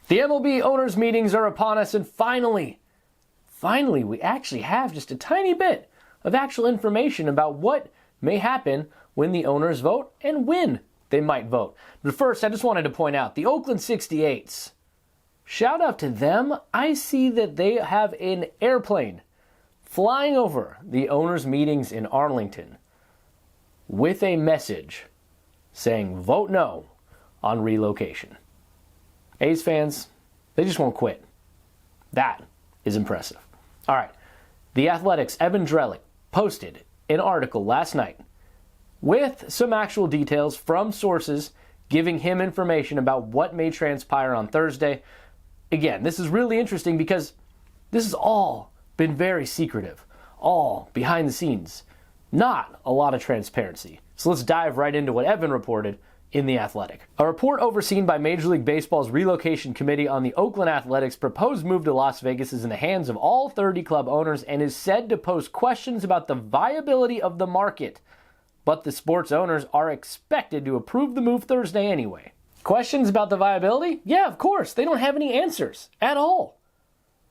The MLB Owners Meetings are upon us, and finally, we actually have just a tiny bit of actual information about what may happen when the owners vote and when they might vote. But first, I just wanted to point out the Oakland 68s. Shout out to them. I see that they have an airplane flying over the owners' meetings in Arlington with a message saying, vote no on relocation. A's fans, they just won't quit. That is impressive. All right. The Athletic's Evan Drellich posted an article last night with some actual details from sources giving him information about what may transpire on Thursday. Again, this is really interesting because this has all been very secretive, all behind the scenes. Not a lot of transparency. So let's dive right into what Evan reported in The Athletic. A report overseen by Major League Baseball's relocation committee on the Oakland Athletics' proposed move to Las Vegas is in the hands of all 30 club owners and is said to pose questions about the viability of the market. But the sports owners are expected to approve the move Thursday anyway. Questions about the viability? Yeah, of course. They don't have any answers at all.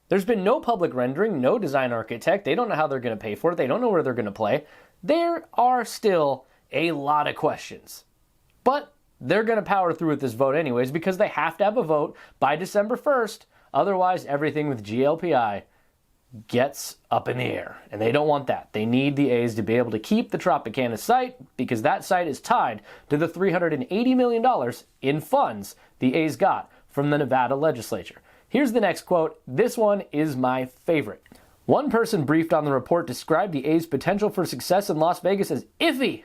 There's been no public rendering, no design architect. They don't know how they're going to pay for it. They don't know where they're going to play. There are still a lot of questions. But they're going to power through with this vote anyways because they have to have a vote by December 1st. Otherwise, everything with GLPI gets up in the air. And they don't want that. They need the A's to be able to keep the Tropicana site because that site is tied to the $380 million in funds the A's got from the Nevada legislature. Here's the next quote. This one is my favorite. One person briefed on the report described the A's potential for success in Las Vegas as iffy,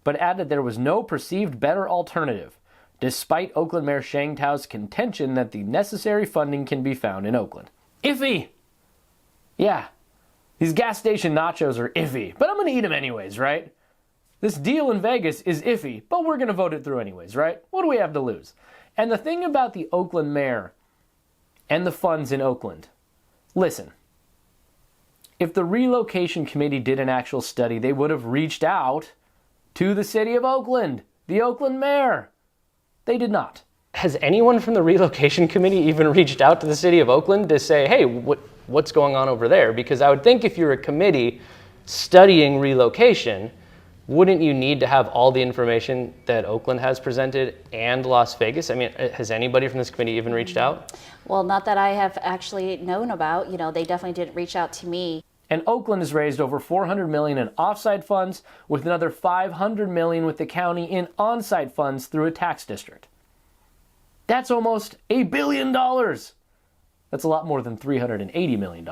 but added there was no perceived better alternative, despite Oakland Mayor Shang Tao's contention that the necessary funding can be found in Oakland. Iffy! Yeah, these gas station nachos are iffy, but I'm going to eat them anyways, right? This deal in Vegas is iffy, but we're going to vote it through anyways, right? What do we have to lose? And the thing about the Oakland mayor and the funds in Oakland, listen, if the relocation committee did an actual study, they would have reached out to the city of Oakland, the Oakland mayor. They did not. Has anyone from the relocation committee even reached out to the city of Oakland to say, hey, what's going on over there? Because I would think if you're a committee studying relocation, wouldn't you need to have all the information that Oakland has presented and Las Vegas? I mean, has anybody from this committee even reached out? Well, not that I have actually known about. They definitely didn't reach out to me. And Oakland has raised over $400 million in offsite funds, with another $500 million with the county in onsite funds through a tax district. That's almost $1 billion. That's a lot more than $380 million.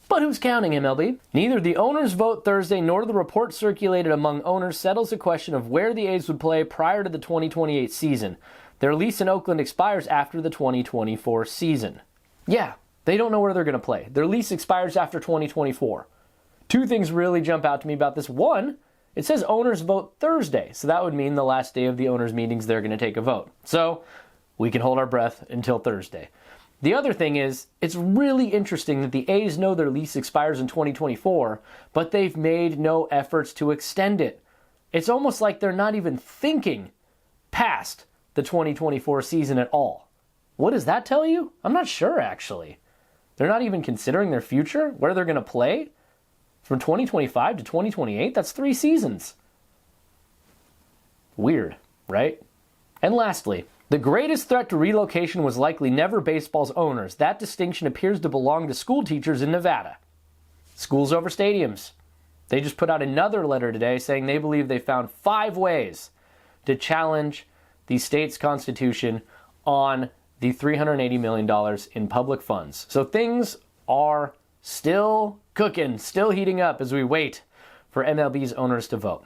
But who's counting, MLB? Neither the owners' vote Thursday nor the report circulated among owners settles the question of where the A's would play prior to the 2028 season. Their lease in Oakland expires after the 2024 season. Yeah, they don't know where they're going to play. Their lease expires after 2024. Two things really jump out to me about this. One, it says owners vote Thursday, so that would mean the last day of the owners' meetings they're going to take a vote. So we can hold our breath until Thursday. The other thing is, it's really interesting that the A's know their lease expires in 2024, but they've made no efforts to extend it. It's almost like they're not even thinking past the 2024 season at all. What does that tell you? I'm not sure, actually. They're not even considering their future, where they're going to play from 2025 to 2028. That's 3 seasons. Weird, right? And lastly, the greatest threat to relocation was likely never baseball's owners. That distinction appears to belong to school teachers in Nevada. Schools over stadiums. They just put out another letter today saying they believe they found 5 ways to challenge the state's constitution on the $380 million in public funds. So things are still cooking, still heating up as we wait for MLB's owners to vote.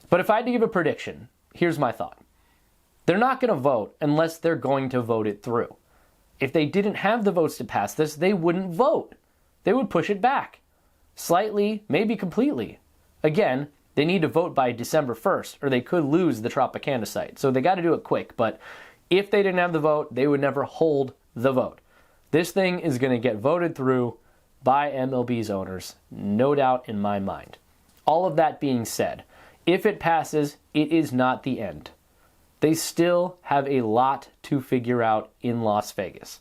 But if I had to give a prediction, here's my thought. They're not going to vote unless they're going to vote it through. If they didn't have the votes to pass this, they wouldn't vote. They would push it back. Slightly, maybe completely. Again, they need to vote by December 1st, or they could lose the Tropicana site. So they got to do it quick. But if they didn't have the vote, they would never hold the vote. This thing is going to get voted through by MLB's owners, no doubt in my mind. All of that being said, if it passes, it is not the end. They still have a lot to figure out in Las Vegas.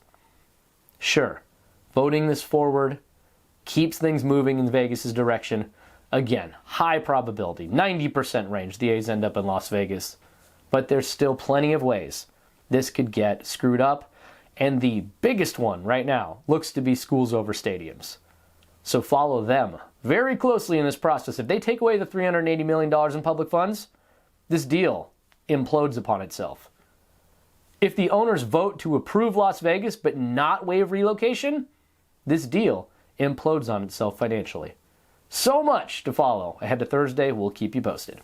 Sure, voting this forward keeps things moving in Vegas's direction. Again, high probability, 90% range, the A's end up in Las Vegas. But there's still plenty of ways this could get screwed up. And the biggest one right now looks to be schools over stadiums. So follow them very closely in this process. If they take away the $380 million in public funds, this deal implodes upon itself. If the owners vote to approve Las Vegas but not waive relocation, this deal implodes on itself financially. So much to follow. Ahead to Thursday, we'll keep you posted.